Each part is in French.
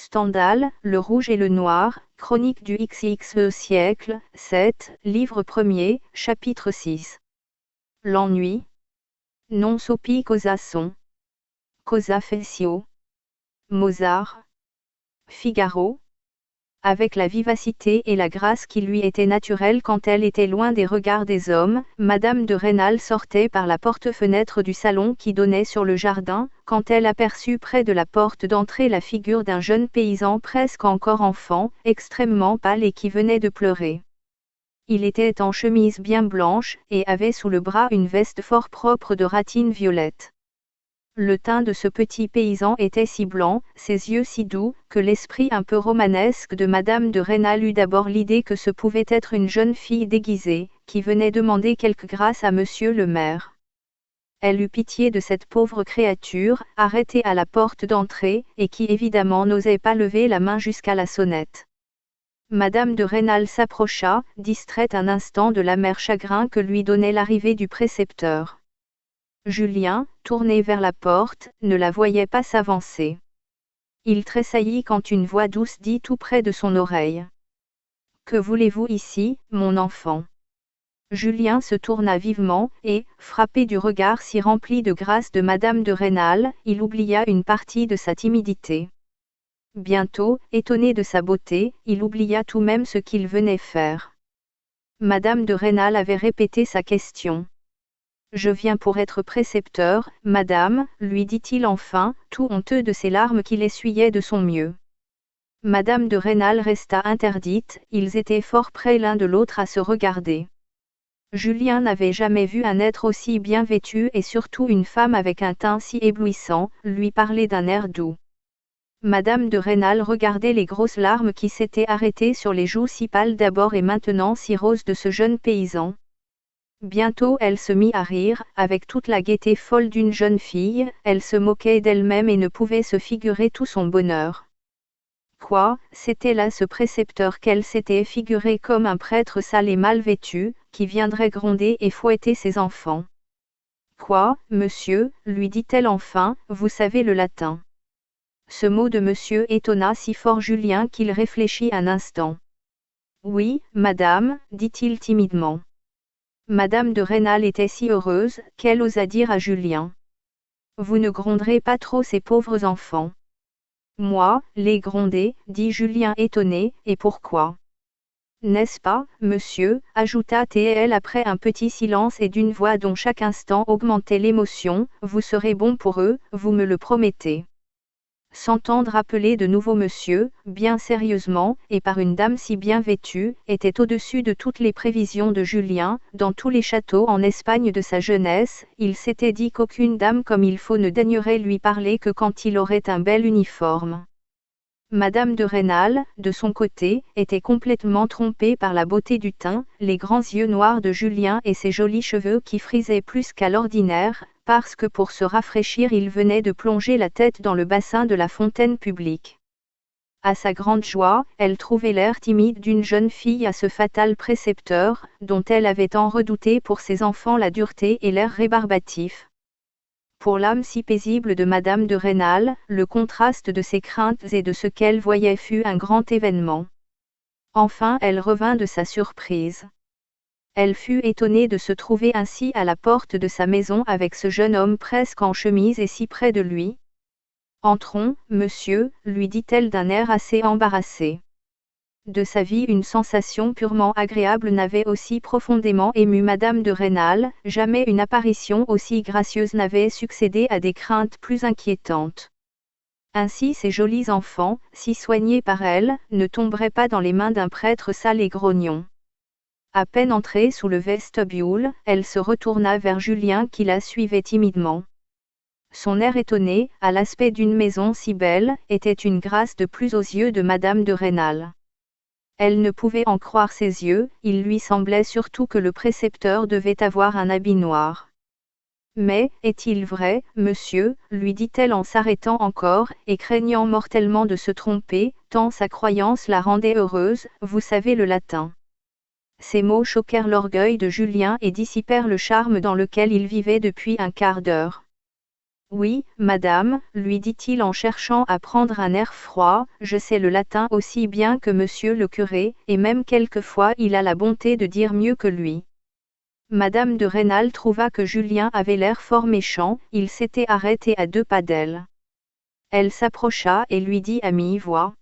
Stendhal, Le Rouge et le Noir, Chronique du XXe siècle, 7, livre 1er, chapitre 6. L'ennui. Non sopi cosa son. Cosa feccio. Mozart. Figaro. Avec la vivacité et la grâce qui lui étaient naturelles quand elle était loin des regards des hommes, Madame de Rênal sortait par la porte-fenêtre du salon qui donnait sur le jardin, quand elle aperçut près de la porte d'entrée la figure d'un jeune paysan presque encore enfant, extrêmement pâle et qui venait de pleurer. Il était en chemise bien blanche, et avait sous le bras une veste fort propre de ratine violette. Le teint de ce petit paysan était si blanc, ses yeux si doux, que l'esprit un peu romanesque de Madame de Rênal eut d'abord l'idée que ce pouvait être une jeune fille déguisée, qui venait demander quelque grâce à monsieur le maire. Elle eut pitié de cette pauvre créature, arrêtée à la porte d'entrée, et qui évidemment n'osait pas lever la main jusqu'à la sonnette. Madame de Rênal s'approcha, distraite un instant de l'amer chagrin que lui donnait l'arrivée du précepteur. Julien, tourné vers la porte, ne la voyait pas s'avancer. Il tressaillit quand une voix douce dit tout près de son oreille. « Que voulez-vous ici, mon enfant ?» Julien se tourna vivement, et, frappé du regard si rempli de grâce de Madame de Rênal, il oublia une partie de sa timidité. Bientôt, étonné de sa beauté, il oublia tout même ce qu'il venait faire. Madame de Rênal avait répété sa question. « Je viens pour être précepteur, madame, » lui dit-il enfin, tout honteux de ses larmes qu'il essuyait de son mieux. Madame de Rênal resta interdite, ils étaient fort près l'un de l'autre à se regarder. Julien n'avait jamais vu un être aussi bien vêtu et surtout une femme avec un teint si éblouissant, lui parler d'un air doux. Madame de Rênal regardait les grosses larmes qui s'étaient arrêtées sur les joues si pâles d'abord et maintenant si roses de ce jeune paysan. Bientôt elle se mit à rire, avec toute la gaieté folle d'une jeune fille, elle se moquait d'elle-même et ne pouvait se figurer tout son bonheur. Quoi, c'était là ce précepteur qu'elle s'était figuré comme un prêtre sale et mal vêtu, qui viendrait gronder et fouetter ses enfants. Quoi, monsieur, lui dit-elle enfin, vous savez le latin. Ce mot de monsieur étonna si fort Julien qu'il réfléchit un instant. Oui, madame, dit-il timidement. Madame de Rênal était si heureuse, qu'elle osa dire à Julien. Vous ne gronderez pas trop ces pauvres enfants. Moi, les gronder, dit Julien étonné, et pourquoi? N'est-ce pas, monsieur, ajouta-t-elle après un petit silence et d'une voix dont chaque instant augmentait l'émotion, vous serez bon pour eux, vous me le promettez. S'entendre appeler de nouveau monsieur, bien sérieusement, et par une dame si bien vêtue, était au-dessus de toutes les prévisions de Julien. Dans tous les châteaux en Espagne de sa jeunesse, il s'était dit qu'aucune dame comme il faut ne daignerait lui parler que quand il aurait un bel uniforme. Madame de Rênal, de son côté, était complètement trompée par la beauté du teint, les grands yeux noirs de Julien et ses jolis cheveux qui frisaient plus qu'à l'ordinaire, parce que pour se rafraîchir il venait de plonger la tête dans le bassin de la fontaine publique. À sa grande joie, elle trouvait l'air timide d'une jeune fille à ce fatal précepteur, dont elle avait tant redouté pour ses enfants la dureté et l'air rébarbatif. Pour l'âme si paisible de Madame de Rênal, le contraste de ses craintes et de ce qu'elle voyait fut un grand événement. Enfin elle revint de sa surprise. Elle fut étonnée de se trouver ainsi à la porte de sa maison avec ce jeune homme presque en chemise et si près de lui. « Entrons, monsieur, » lui dit-elle d'un air assez embarrassé. De sa vie une sensation purement agréable n'avait aussi profondément ému Madame de Rênal, jamais une apparition aussi gracieuse n'avait succédé à des craintes plus inquiétantes. Ainsi ces jolis enfants, si soignés par elle, ne tomberaient pas dans les mains d'un prêtre sale et grognon. À peine entrée sous le vestibule, elle se retourna vers Julien qui la suivait timidement. Son air étonné, à l'aspect d'une maison si belle, était une grâce de plus aux yeux de Madame de Rênal. Elle ne pouvait en croire ses yeux, il lui semblait surtout que le précepteur devait avoir un habit noir. « Mais, est-il vrai, monsieur ?» lui dit-elle en s'arrêtant encore, et craignant mortellement de se tromper, tant sa croyance la rendait heureuse, vous savez le latin. Ces mots choquèrent l'orgueil de Julien et dissipèrent le charme dans lequel il vivait depuis un quart d'heure. Oui, madame, lui dit-il en cherchant à prendre un air froid, je sais le latin aussi bien que monsieur le curé, et même quelquefois il a la bonté de dire mieux que lui. Madame de Rênal trouva que Julien avait l'air fort méchant, il s'était arrêté à 2 pas d'elle. Elle s'approcha et lui dit à mi-voix.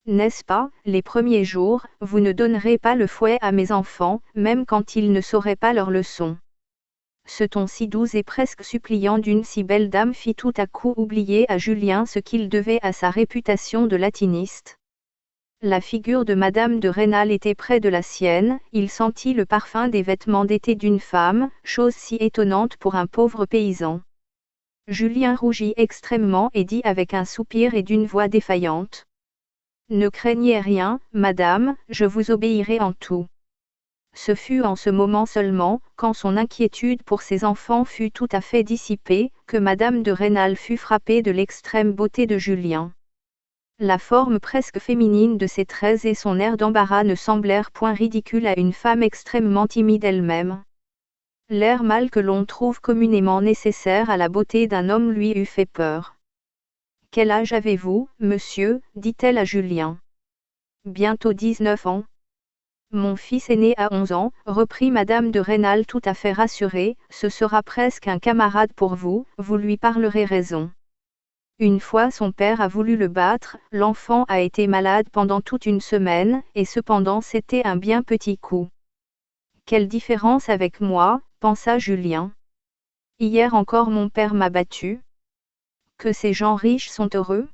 N'est-ce pas, les premiers jours, vous ne donnerez pas le fouet à mes enfants, même quand ils ne sauraient pas leur leçon. Ce ton si doux et presque suppliant d'une si belle dame fit tout à coup oublier à Julien ce qu'il devait à sa réputation de latiniste. La figure de Madame de Rênal était près de la sienne, il sentit le parfum des vêtements d'été d'une femme, chose si étonnante pour un pauvre paysan. Julien rougit extrêmement et dit avec un soupir et d'une voix défaillante. Ne craignez rien, madame, je vous obéirai en tout. Ce fut en ce moment seulement, quand son inquiétude pour ses enfants fut tout à fait dissipée, que Madame de Rênal fut frappée de l'extrême beauté de Julien. La forme presque féminine de ses traits et son air d'embarras ne semblèrent point ridicules à une femme extrêmement timide elle-même. L'air mâle que l'on trouve communément nécessaire à la beauté d'un homme lui eût fait peur. « Quel âge avez-vous, monsieur » dit-elle à Julien. « Bientôt 19 ans. » Mon fils est né à 11 ans, reprit Madame de Rênal tout à fait rassurée, ce sera presque un camarade pour vous, vous lui parlerez raison. Une fois son père a voulu le battre, l'enfant a été malade pendant toute une semaine, et cependant c'était un bien petit coup. Quelle différence avec moi, pensa Julien. Hier encore mon père m'a battu. Que ces gens riches sont heureux ?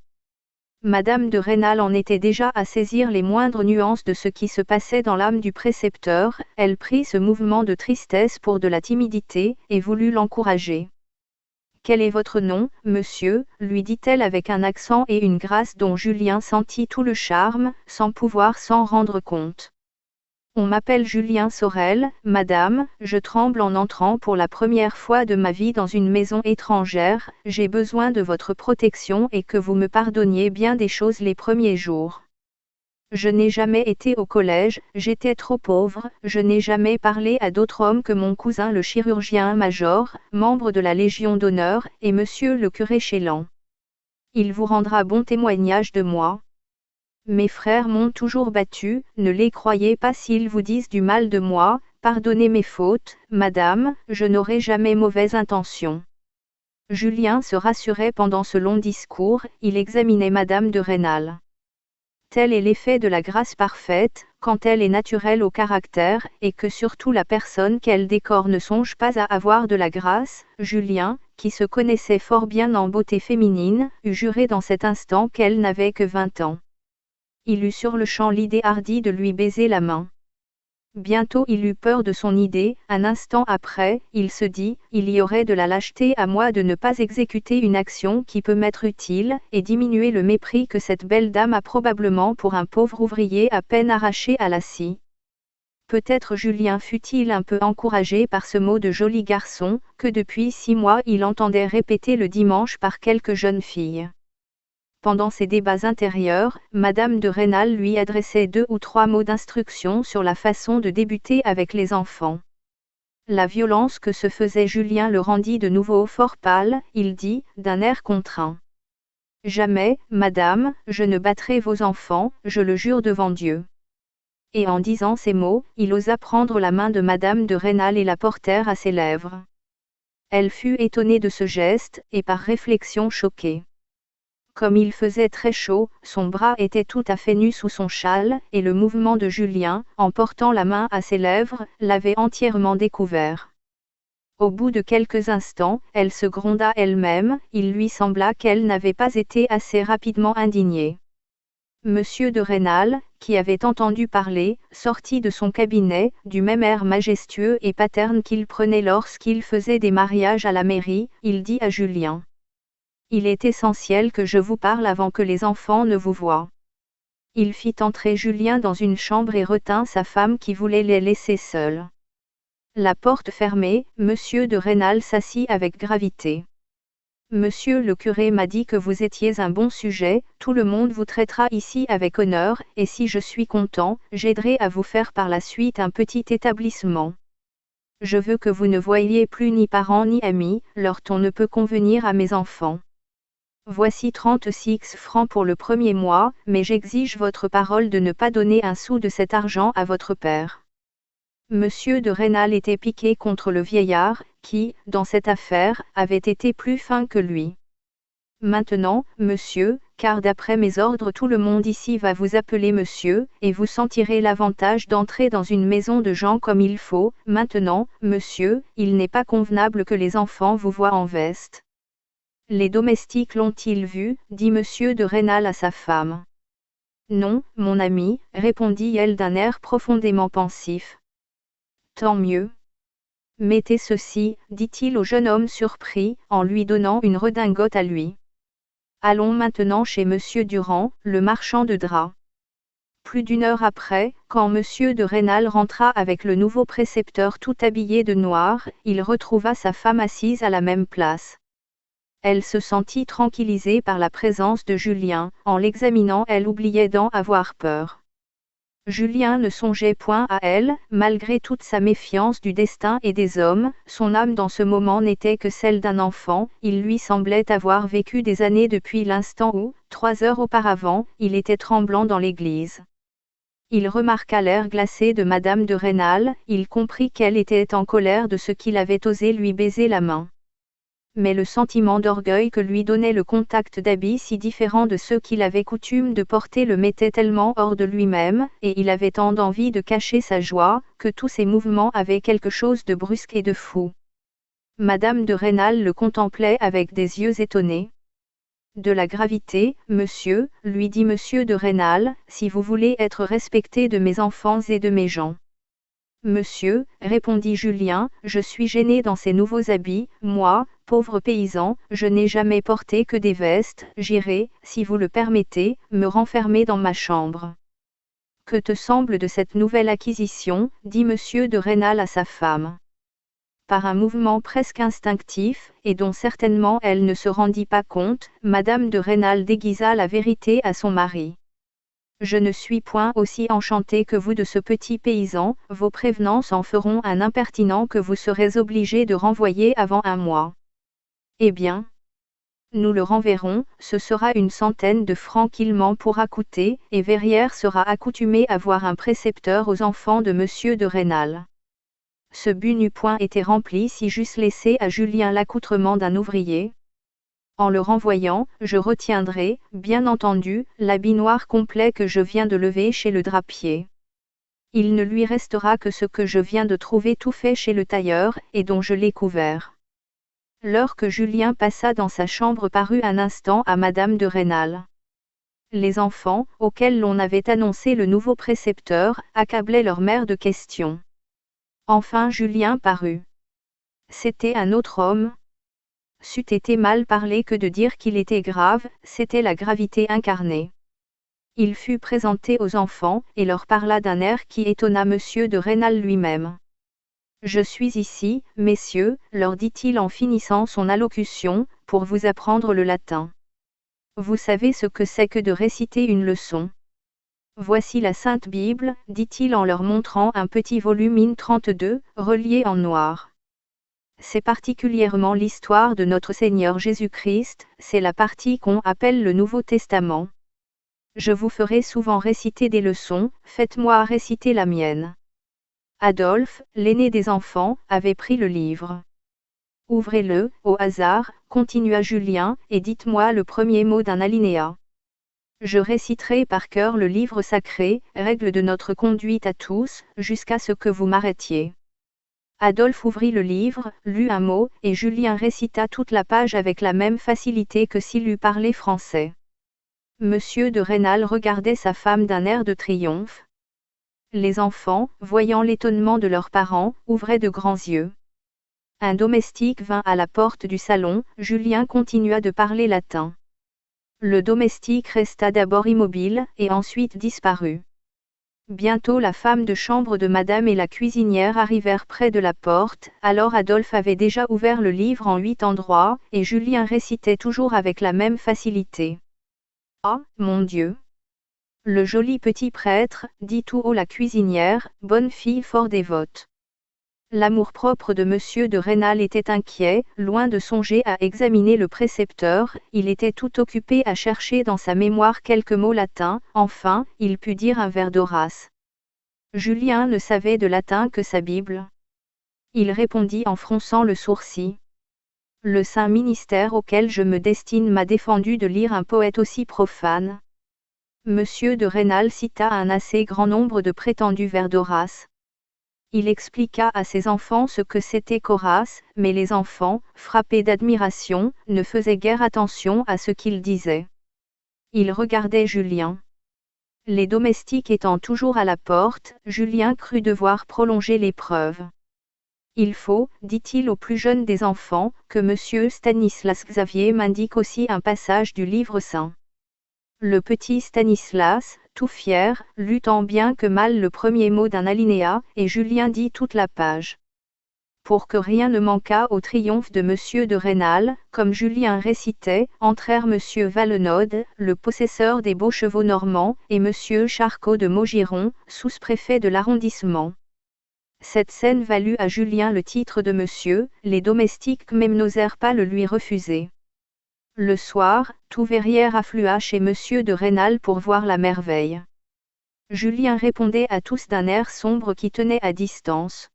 Madame de Rênal en était déjà à saisir les moindres nuances de ce qui se passait dans l'âme du précepteur, elle prit ce mouvement de tristesse pour de la timidité, et voulut l'encourager. « Quel est votre nom, monsieur » lui dit-elle avec un accent et une grâce dont Julien sentit tout le charme, sans pouvoir s'en rendre compte. On m'appelle Julien Sorel, madame, je tremble en entrant pour la première fois de ma vie dans une maison étrangère, j'ai besoin de votre protection et que vous me pardonniez bien des choses les premiers jours. Je n'ai jamais été au collège, j'étais trop pauvre, je n'ai jamais parlé à d'autre homme que mon cousin le chirurgien-major, membre de la Légion d'honneur, et monsieur le curé Chélan. Il vous rendra bon témoignage de moi. Mes frères m'ont toujours battu, ne les croyez pas s'ils vous disent du mal de moi, pardonnez mes fautes, madame, je n'aurai jamais mauvaise intention. Julien se rassurait pendant ce long discours, il examinait Madame de Rênal. Tel est l'effet de la grâce parfaite, quand elle est naturelle au caractère, et que surtout la personne qu'elle décore ne songe pas à avoir de la grâce. Julien, qui se connaissait fort bien en beauté féminine, eût juré dans cet instant qu'elle n'avait que 20 ans. Il eut sur-le-champ l'idée hardie de lui baiser la main. Bientôt il eut peur de son idée, un instant après, il se dit, il y aurait de la lâcheté à moi de ne pas exécuter une action qui peut m'être utile, et diminuer le mépris que cette belle dame a probablement pour un pauvre ouvrier à peine arraché à la scie. Peut-être Julien fut-il un peu encouragé par ce mot de joli garçon, que depuis 6 mois il entendait répéter le dimanche par quelques jeunes filles. Pendant ces débats intérieurs, Madame de Rênal lui adressait 2 ou 3 mots d'instruction sur la façon de débuter avec les enfants. La violence que se faisait Julien le rendit de nouveau fort pâle, il dit, d'un air contraint. « Jamais, madame, je ne battrai vos enfants, je le jure devant Dieu. » Et en disant ces mots, il osa prendre la main de Madame de Rênal et la portèrent à ses lèvres. Elle fut étonnée de ce geste, et par réflexion choquée. Comme il faisait très chaud, son bras était tout à fait nu sous son châle, et le mouvement de Julien, en portant la main à ses lèvres, l'avait entièrement découvert. Au bout de quelques instants, elle se gronda elle-même, il lui sembla qu'elle n'avait pas été assez rapidement indignée. Monsieur de Rênal, qui avait entendu parler, sortit de son cabinet, du même air majestueux et paterne qu'il prenait lorsqu'il faisait des mariages à la mairie, il dit à Julien. Il est essentiel que je vous parle avant que les enfants ne vous voient. Il fit entrer Julien dans une chambre et retint sa femme qui voulait les laisser seuls. La porte fermée, Monsieur de Rênal s'assit avec gravité. Monsieur le curé m'a dit que vous étiez un bon sujet, tout le monde vous traitera ici avec honneur, et si je suis content, j'aiderai à vous faire par la suite un petit établissement. je veux que vous ne voyiez plus ni parents ni amis, leur ton ne peut convenir à mes enfants. Voici 36 francs pour le premier mois, mais j'exige votre parole de ne pas donner un sou de cet argent à votre père. Monsieur de Rênal était piqué contre le vieillard, qui, dans cette affaire, avait été plus fin que lui. Maintenant, monsieur, car d'après mes ordres tout le monde ici va vous appeler monsieur, et vous sentirez l'avantage d'entrer dans une maison de gens comme il faut. Maintenant, monsieur, il n'est pas convenable que les enfants vous voient en veste. Les domestiques l'ont-ils vu, dit monsieur de Rênal à sa femme. Non, mon ami, répondit-elle d'un air profondément pensif. Tant mieux. Mettez ceci, dit-il au jeune homme surpris, en lui donnant une redingote à lui. Allons maintenant chez monsieur Durand, le marchand de draps. Plus d'une heure après, quand monsieur de Rênal rentra avec le nouveau précepteur tout habillé de noir, il retrouva sa femme assise à la même place. Elle se sentit tranquillisée par la présence de Julien. En l'examinant, elle oubliait d'en avoir peur. Julien ne songeait point à elle, malgré toute sa méfiance du destin et des hommes, son âme dans ce moment n'était que celle d'un enfant, il lui semblait avoir vécu des années depuis l'instant où, 3 heures auparavant, il était tremblant dans l'église. Il remarqua l'air glacé de Madame de Rênal, il comprit qu'elle était en colère de ce qu'il avait osé lui baiser la main. Mais le sentiment d'orgueil que lui donnait le contact d'habits si différents de ceux qu'il avait coutume de porter le mettait tellement hors de lui-même, et il avait tant d'envie de cacher sa joie, que tous ses mouvements avaient quelque chose de brusque et de fou. Madame de Rênal le contemplait avec des yeux étonnés. De la gravité, monsieur, lui dit monsieur de Rênal, si vous voulez être respecté de mes enfants et de mes gens. Monsieur, répondit Julien, je suis gêné dans ces nouveaux habits, moi, pauvre paysan, je n'ai jamais porté que des vestes, j'irai, si vous le permettez, me renfermer dans ma chambre. Que te semble de cette nouvelle acquisition, dit monsieur de Rênal à sa femme. Par un mouvement presque instinctif, et dont certainement elle ne se rendit pas compte, Madame de Rênal déguisa la vérité à son mari. Je ne suis point aussi enchantée que vous de ce petit paysan, vos prévenances en feront un impertinent que vous serez obligé de renvoyer avant un mois. Eh bien, nous le renverrons, ce sera 100 de francs qu'il m'en pourra coûter, et Verrières sera accoutumé à voir un précepteur aux enfants de monsieur de Rênal. Ce but n'eût point été rempli si j'eusse laissé à Julien l'accoutrement d'un ouvrier. En le renvoyant, je retiendrai, bien entendu, l'habit noir complet que je viens de lever chez le drapier. Il ne lui restera que ce que je viens de trouver tout fait chez le tailleur, et dont je l'ai couvert. L'heure que Julien passa dans sa chambre parut un instant à Madame de Rênal. Les enfants, auxquels l'on avait annoncé le nouveau précepteur, accablaient leur mère de questions. Enfin Julien parut. C'était un autre homme. C'eût été mal parler que de dire qu'il était grave, c'était la gravité incarnée. Il fut présenté aux enfants, et leur parla d'un air qui étonna monsieur de Rênal lui-même. Je suis ici, messieurs, leur dit-il en finissant son allocution, pour vous apprendre le latin. Vous savez ce que c'est que de réciter une leçon. Voici la Sainte Bible, dit-il en leur montrant un petit volume 32, relié en noir. C'est particulièrement l'histoire de notre Seigneur Jésus-Christ, c'est la partie qu'on appelle le Nouveau Testament. Je vous ferai souvent réciter des leçons, faites-moi réciter la mienne. Adolphe, l'aîné des enfants, avait pris le livre. Ouvrez-le, au hasard, continua Julien, et dites-moi le premier mot d'un alinéa. Je réciterai par cœur le livre sacré, règle de notre conduite à tous, jusqu'à ce que vous m'arrêtiez. Adolphe ouvrit le livre, lut un mot, et Julien récita toute la page avec la même facilité que s'il eût parlé français. Monsieur de Rênal regardait sa femme d'un air de triomphe. Les enfants, voyant l'étonnement de leurs parents, ouvraient de grands yeux. Un domestique vint à la porte du salon, Julien continua de parler latin. Le domestique resta d'abord immobile, et ensuite disparut. Bientôt la femme de chambre de madame et la cuisinière arrivèrent près de la porte, alors Adolphe avait déjà ouvert le livre en 8 endroits, et Julien récitait toujours avec la même facilité. « Ah, mon Dieu ! Le joli petit prêtre, dit tout haut la cuisinière, bonne fille fort dévote. L'amour-propre de M. de Rênal était inquiet, loin de songer à examiner le précepteur, il était tout occupé à chercher dans sa mémoire quelques mots latins, enfin, il put dire un vers d'Horace. Julien ne savait de latin que sa Bible. Il répondit en fronçant le sourcil. Le saint ministère auquel je me destine m'a défendu de lire un poète aussi profane. M. de Rênal cita un assez grand nombre de prétendus vers d'Horace. Il expliqua à ses enfants ce que c'était qu'Horace, mais les enfants, frappés d'admiration, ne faisaient guère attention à ce qu'il disait. Ils regardaient Julien. Les domestiques étant toujours à la porte, Julien crut devoir prolonger l'épreuve. Il faut, dit-il au plus jeune des enfants, que M. Stanislas Xavier m'indique aussi un passage du livre saint. Le petit Stanislas, tout fier, lut tant bien que mal le premier mot d'un alinéa, et Julien dit toute la page. Pour que rien ne manquât au triomphe de M. de Rênal, comme Julien récitait, entrèrent M. Valenod, le possesseur des beaux chevaux normands, et M. Charcot de Maugiron, sous-préfet de l'arrondissement. Cette scène valut à Julien le titre de monsieur, les domestiques même n'osèrent pas le lui refuser. Le soir, tout Verrières afflua chez M. de Rênal pour voir la merveille. Julien répondait à tous d'un air sombre qui tenait à distance.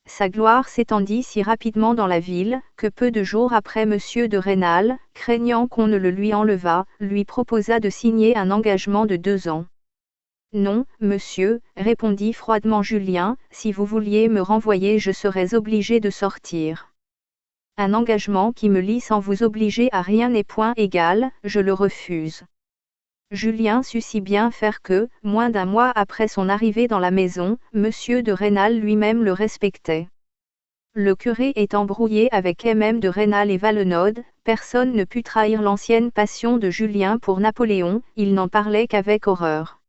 Sa gloire s'étendit si rapidement dans la ville, que peu de jours après M. de Rênal, craignant qu'on ne le lui enlevât, lui proposa de signer un engagement de 2 ans. Non, monsieur, répondit froidement Julien, si vous vouliez me renvoyer je serais obligé de sortir. Un engagement qui me lie sans vous obliger à rien n'est point égal, je le refuse. Julien sut si bien faire que, moins d'un mois après son arrivée dans la maison, M. de Rênal lui-même le respectait. Le curé étant brouillé avec MM de Rênal et Valenod, personne ne put trahir l'ancienne passion de Julien pour Napoléon, il n'en parlait qu'avec horreur.